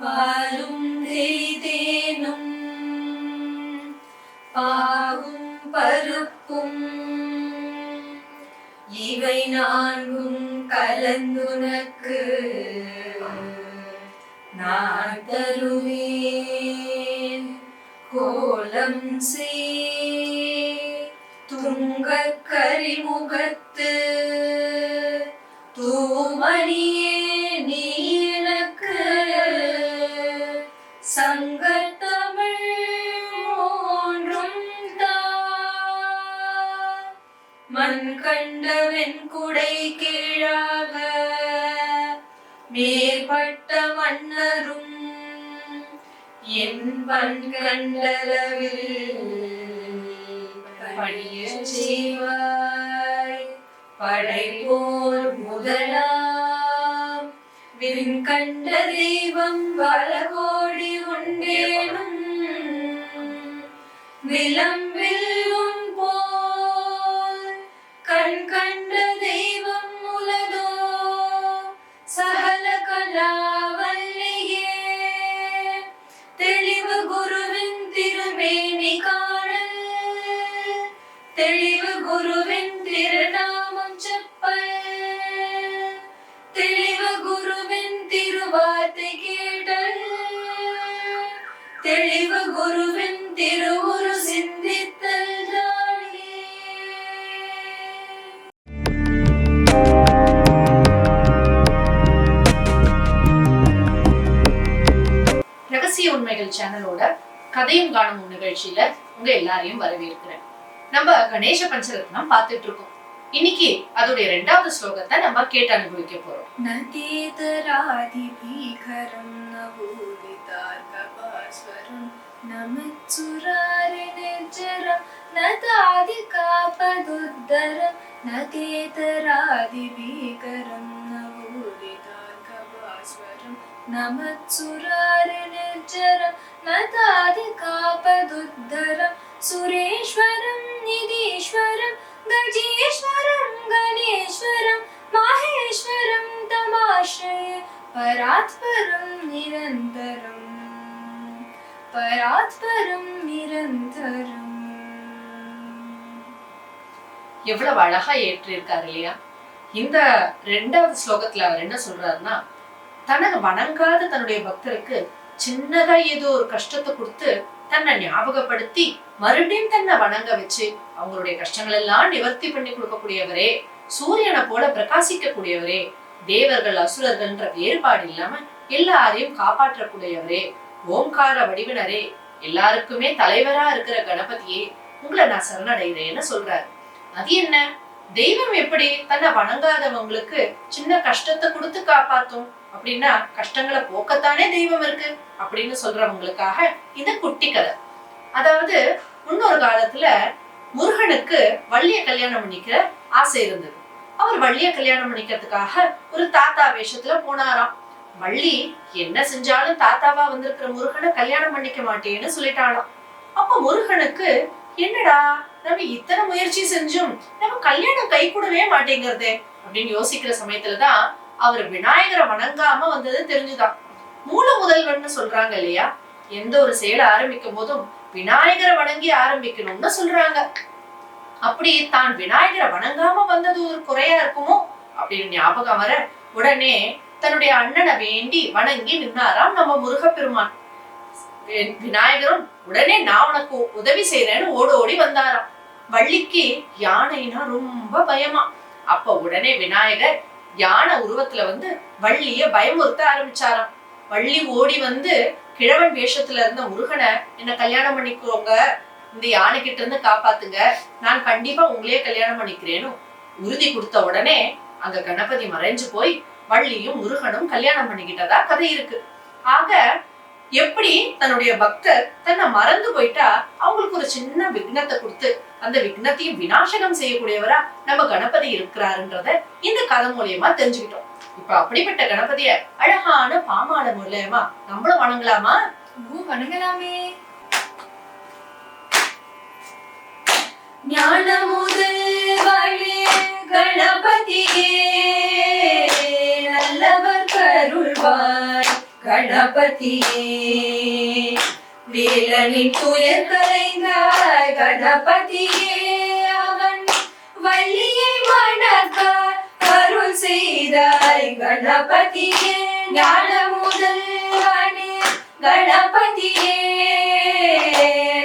பாலும் தேனும் பாகும் பருப்பும் இவை நான்கும் கலந்துனக்கு நான் தருவேன். கோலம் துங்கக் கரிமுகத்து தூமணியே நீ எனக்கு சங்கத்தமிழ் மூன்றும் மண் கண்டவன் குடை கீழாக மேற்பட்ட மன்னரும் என் பண் கண்டளவில் பணிய செய்வாய். படைப்போர் முதலாம் விண் கண்ட தெய்வம் பல கோடி உண்டேனும் விளம்பில் உன் போல் கண் கண்ட தெய்வம் உலதோ சகல கலாவல்லியே. தெளிவு குருவின் திருமேனி காணல் தெளிவு குருவின் திருநாமம் செப்பல் தெளிவு குருவின் திருவார்த்தை கேட்டல் தெளிவு குருவின் திருவுரு சிந்தித்தல் ஜாலியே. ரகசிய உண்மைகள் சேனலோட கதையும் காணும் நிகழ்ச்சியில உங்க எல்லாரையும் வரவேற்கிறேன். நம்ம கணேச பஞ்சரத்னம் பார்த்துட்டு இருக்கோம். இன்னைக்கு அதோடைய 2வது ஸ்லோகத்தை நம்ம கேட்டு அனுபவிக்க போறோம். நதேதராதி பீகரம் நவோதிதார்கபாஸ்வரம் நமச்சுராரி நிர்ஜரம் நதாதி காபதுத்தரம் நதேதராதி பீகரம் நவோதிதார்கபாஸ்வரம் நமச்சுராரி நிர்ஜரம் நதாதி காபதுத்தரம் சுரேஸ்வரம் நிதீஸ்வரம் गजेश्वरं गणेश्वरं माहेश्वरं तमाश्रये परात्परं निरन्तरं परात्परं निरन्तरं. எவ்வளவு அழகா ஏற்றிருக்காரு இல்லையா? இந்த 2வது ஸ்லோகத்துல அவர் என்ன சொல்றாருன்னா, தனக்கு வணங்காத தன்னுடைய பக்தருக்கு சின்னதா ஏதோ ஒரு கஷ்டத்தை கொடுத்து தன்னை ஞாபகப்படுத்தி மறுபடியும் தன்னை வணங்க வச்சு அவங்களுடைய கஷ்டங்கள் எல்லாம் நிவர்த்தி பண்ணி கொடுக்கக்கூடியவரே, சூரியனை போல பிரகாசிக்க கூடியவரே, தேவர்கள் அசுரர்கள்ன்ற வேறுபாடு இல்லாம எல்லாரையும் காப்பாற்றக்கூடியவரே, ஓம்கார வடிவினரே, எல்லாருக்குமே தலைவரா இருக்கிற கணபதியே, உங்களை நான் சரணடைகிறேன்னு சொல்றாரு. அது என்ன? தெய்வம் எப்படி தன்னை வணங்காதவங்களுக்கு சின்ன கஷ்டத்தை கொடுத்து காப்பாத்தும் அப்படின்னா, கஷ்டங்களை போக்கத்தானே தெய்வம் இருக்கு அப்படின்னு சொல்றவங்களுக்காக இந்த குட்டி கதை. அதாவது முன்னொரு காலத்துல முருகனுக்கு வள்ளிய கல்யாணம் பண்ணிக்கிற ஆசை இருந்தது. அவர் வள்ளிய கல்யாணம் பண்ணிக்கிறதுக்காக ஒரு தாத்தா வேஷத்துல போனாராம். வள்ளி என்ன செஞ்சாலும் தாத்தாவா வந்திருக்கிற முருகனை கல்யாணம் பண்ணிக்க மாட்டேன்னு சொல்லிட்டாளாம். அப்ப முருகனுக்கு என்னடா நம்ம இத்தனை முயற்சி செஞ்சும் நம்ம கல்யாணம் கை கூடவே மாட்டேங்கிறதே அப்படின்னு யோசிக்கிற சமயத்துலதான் அவர் விநாயகரை வணங்காம வந்தது தெரிஞ்சுதான். மூல முதல்வன்னு சொல்றாங்க இல்லையா? எந்த ஒரு செயலை ஆரம்பிக்கும் போதும் விநாயகரை வணங்கி ஆரம்பிக்கணும்னு சொல்றாங்க. அப்படி தான் விநாயகரை வணங்காம வந்தது ஒரு குறையா இருக்குமோ அப்படின்னு ஞாபகம் வர உடனே தன்னுடைய அண்ணனை வேண்டி வணங்கி நின்னாராம் நம்ம முருகப்பெருமான். விநாயகரும் உடனே நான் உனக்கு உதவி செய்யறேன்னு ஓடி வந்தாராம். வள்ளிக்கு யானைனா ரொம்ப பயமா. அப்ப உடனே விநாயகர் யானை உருவத்துல வந்து வள்ளிய பயமுறுத்த ஆரம்பிச்சாராம். வள்ளி ஓடி வந்து கிழவன் வேஷத்துல இருந்த முருகனை என்ன கல்யாணம் பண்ணிக்கோங்க, இந்த யானை கிட்ட இருந்து காப்பாத்துங்க, நான் கண்டிப்பா உங்களையே கல்யாணம் பண்ணிக்கிறேன்னு உறுதி கொடுத்த உடனே அங்க கணபதி மறைஞ்சு போய் வள்ளியும் முருகனும் கல்யாணம் பண்ணிக்கிட்டதா கதை இருக்கு. ஆக எப்படி தன்னுடைய பக்தர் தன்னை மறந்து போயிட்டா அவங்களுக்கு ஒரு சின்ன விக்னத்தை கொடுத்து அந்த விக்னத்தையும் விநாசகம் செய்யக்கூடியவரா நம்ம கணபதி இருக்கிறாருன்றத இந்த கதை மூலியமா தெரிஞ்சுக்கிட்டோம். இப்ப அப்படிப்பட்ட கணபதிய அழகான பாமால மூலியமா நம்மளும் வணங்கலாமா? வணங்கலாமே. ஞான முதல்வளே கணபதியே நல்லவர் கருள்வாய் கணபதியே வேலனின் துயர் கலைந்தாய் கணபதியே அவன் வள்ளியை வணக்க அருள் செய்தாய் கணபதியே ஞான முதல்வனே கணபதியே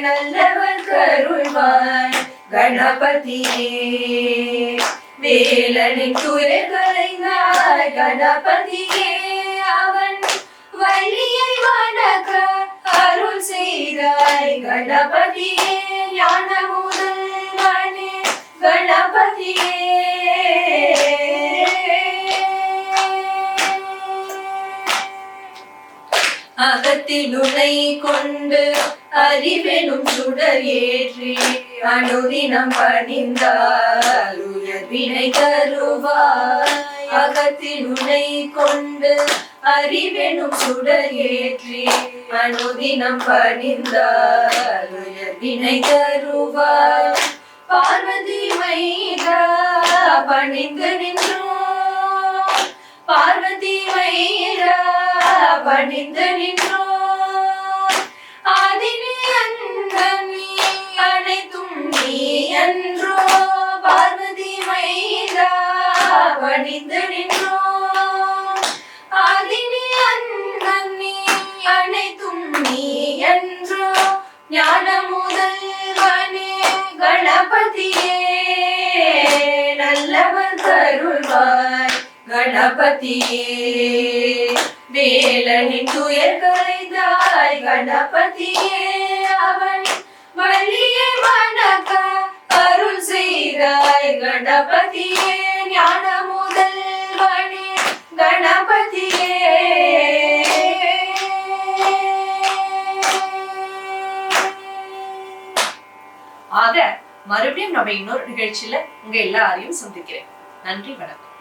நல்லவர் கருள்வாய் கணபதியே வேலனின் துயர் கலைந்தாய் கணபதியே அவன் வள்ளியை வணக்க அருள் செய்தாய் கணபதியே ஞான முதல்வனே கணபதியே அகத்தில் உனை கொண்டு அறிவெனும் சுடர் ஏற்றி அனுதினம் பணிந்தால் உயர்வினை தருவாய் அகத்தில் உனை கொண்டு அறிவெனும் சுடர் ஏற்றி அனுதினம் பணிந்தால் உயர்வினை தருவாய் பார்வதி மைதா பணிந்து நின்றோம் பார்வதி மைதா பணிந்து நின்றோம் ஆதினி அந்தமி அனைத்தும் நீ என்றோ பார்வதி மைதா பணிந்து நின்றோம் ஆதினி அந்தமி அனைத்தும் நீ என்றோ ஞான முதல்வனே கணபதியே நல்லவர் கருள்வாய் கணபதியே வேலனின் துயர் கலைந்தாய் கணபதியே அவன் வள்ளியை வணக்க அருள் செய்தாய் கணபதியே ஞான முதல்வனே கணபதியே ஆக மறுபடியும் நம்ம இன்னொரு நிகழ்ச்சியில உங்க எல்லாரையும் சந்திக்கிறேன். நன்றி, வணக்கம்.